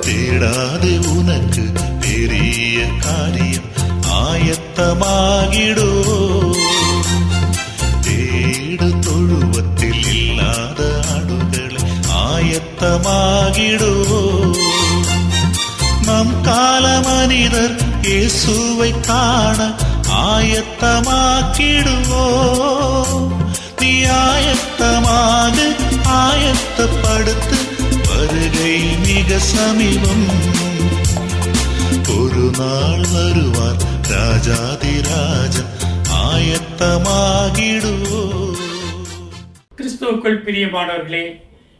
தேடாதே உனக்கு பெரிய காரியம் ஆயத்தமாகிடோ. தேடு தொழுவத்தில் இல்லாத ஆடுகளை ஆயத்தமாகிடோ. நம் கால மனிதர் இயேசுவை காண ஆயத்தமாக்கிடுவோ. நீ ஆயத்தமாக ஆயத்தப்படுத்து, வருகை மிக சமீபம். ஒரு நாள் வருவார் ராஜாதிராஜன், ஆயத்தமாகிடுவோ. கிறிஸ்துவுக்குள் பிரியமானவர்களே,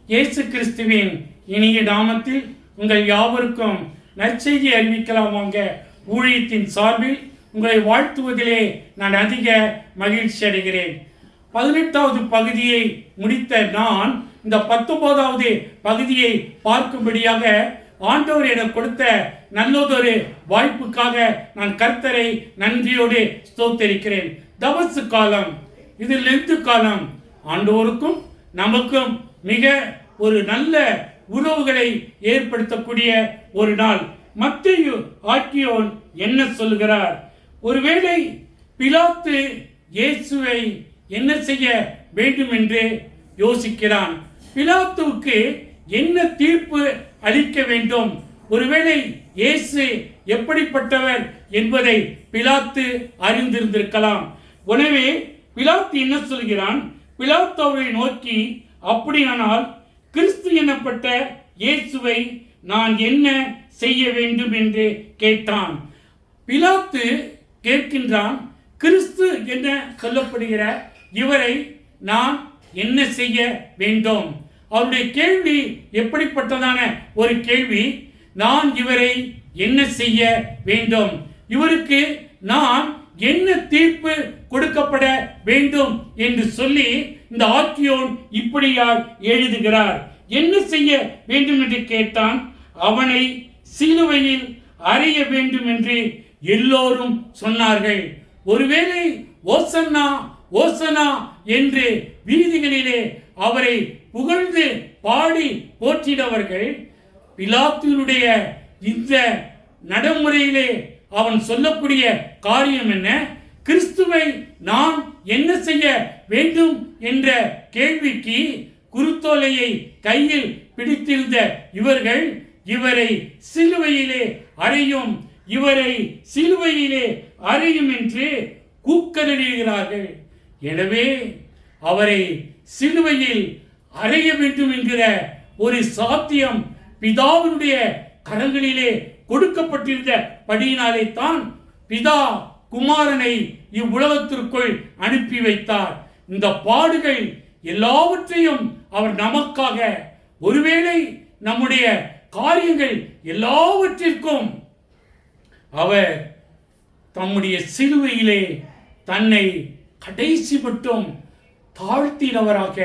இயேசு கிறிஸ்துவின் இனிய நாமத்தில் உங்கள் யாவருக்கும் நற்செய்தி அறிவிக்கலாம் வாங்க ஊழியத்தின் சார்பில் உங்களை வாழ்த்துவதிலே நான் அதிக மகிழ்ச்சி அடைகிறேன். 18வது பகுதியை முடித்த நான் இந்த 19வது பகுதியை பார்க்கும்படியாக ஆண்டவர் எனக்கு கொடுத்த நல்லதொரு வாய்ப்புக்காக நான் கர்த்தரை நன்றியோடு ஸ்தோத்தரிக்கிறேன். தபசு காலம், இது லெந்து காலம். ஆண்டவருக்கும் நமக்கும் மிக ஒரு நல்ல உறவுகளை ஏற்படுத்தக்கூடிய ஒரு நாள். மத்தேயு ஆக்கியோன் என்ன சொல்லுகிறார்? ஒருவேளை பிலாத்து இயேசுவை என்ன செய்ய வேண்டும் என்று யோசிக்கிறான். பிலாத்துவுக்கு என்ன தீர்ப்பு அளிக்க வேண்டும்? ஒருவேளை இயேசு எப்படிப்பட்டவர் என்பதை பிலாத்து அறிந்திருந்திருக்கலாம். எனவே பிலாத்து என்ன சொல்கிறான்? பிலாத்து அவரை நோக்கி, அப்படியானால் கிறிஸ்து எனப்பட்ட இயேசுவை நான் என்ன செய்ய வேண்டும் என்று கேட்டான். பிலாத்து கேட்கின்றான், கிறிஸ்து என்ன சொல்லப்படுகிற இவரை நான் என்ன செய்ய வேண்டும்? அவருடைய கேள்வி எப்படிப்பட்டதான ஒரு கேள்வி? நான் இவரை என்ன செய்ய வேண்டும்? இவருக்கு நான் என்ன தீர்ப்பு கொடுக்கப்பட வேண்டும் என்று சொல்லி இந்த ஆக்கியோன் இப்படியால் எழுதுகிறார். என்ன செய்ய வேண்டும் என்று கேட்டான். அவனை சிலுவையில் அறைய வேண்டும் என்று எல்லோரும் சொன்னார்கள். ஒருவேளை ஓசன்னா ஓசனா என்று வீதிகளிலே அவரை புகழ்ந்து பாடி போற்றினவர்கள் பிலாத்துவினுடைய இந்த நடைமுறையிலே அவன் சொல்லக்கூடிய காரியம் என்ன? கிறிஸ்துவை நான் என்ன செய்ய வேண்டும் என்ற கேள்விக்கு குருத்தோலையை கையில் பிடித்திருந்த இவர்கள் இவரை சிலுவையிலே அறையும், இவரை சிலுவையிலே அறையும் என்று கூக்கலிடுகிறார்கள். எனவே அவரை சிலுவையில் அறைய வேண்டும் என்கிற ஒரு சாத்தியம் பிதாவினுடைய கரங்களிலே கொடுக்கப்பட்டிருந்த படியினாலே தான் பிதா குமாரனை இவ்வுலகத்திற்குள் அனுப்பி வைத்தார். இந்த பாடுகள் எல்லாவற்றையும் அவர் நமக்காக, ஒருவேளை நம்முடைய காரியங்கள் எல்லாவற்றிற்கும் அவர் தம்முடைய சிலுவையிலே தன்னை கடைசி மட்டும் தாழ்த்தினவராக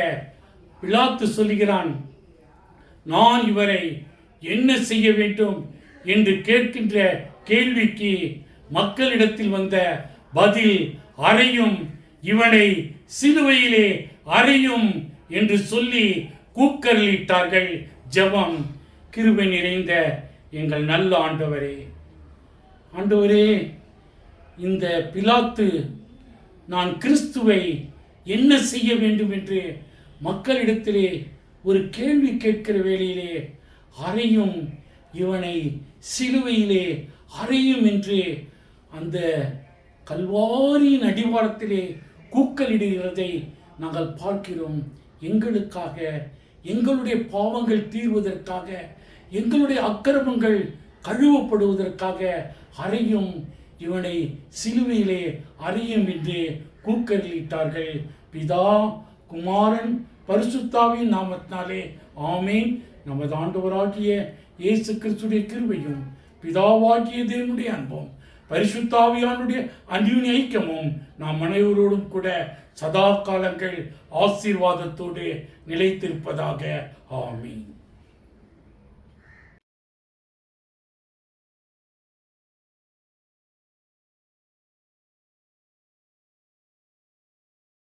பிலாத்து சொல்லுகிறான். நான் இவரை என்ன செய்ய வேண்டும் என்று கேட்கின்ற கேள்விக்கு மக்களிடத்தில் வந்த பதில் அறையும், இவனை சிலுவையிலே அறையும் என்று சொல்லி கூக்கலிட்டார்கள். ஜெபம். கிருபை நிறைந்த எங்கள் நல்ல ஆண்டவரே, ஆண்டவரே, இந்த பிலாத்து நான் கிறிஸ்துவை என்ன செய்ய வேண்டும் என்று மக்களிடத்திலே ஒரு கேள்வி கேட்கிற வேளையிலே அறையும், இவனை சிலுவையிலே அறையும் என்று அந்த கல்வாரியின் அடிவாரத்திலே கூக்கலிடுகிறதை நாங்கள் பார்க்கிறோம். எங்களுக்காக, எங்களுடைய பாவங்கள் தீர்வதற்காக, எங்களுடைய அக்கிரமங்கள் கழுவப்படுவதற்காக அறையும், இவனை சிலுவையிலே அறையும் என்று கூக்கலிட்டார்கள். பிதா, குமாரன், பரிசுத்தாவின் நாமத்தினாலே ஆமேன். நமது ஆண்டவராகிய இயேசு கிறிஸ்துடைய கிருபையும் பிதாவாகிய தேவனுடைய அன்பும் பரிசுத்தாவியானுடைய அன்பின் ஐக்கியமும் நாம் அனைவரோடும் கூட சதா காலங்கள் ஆசீர்வாதத்தோடு நிலைத்திருப்பதாக. ஆமீன்.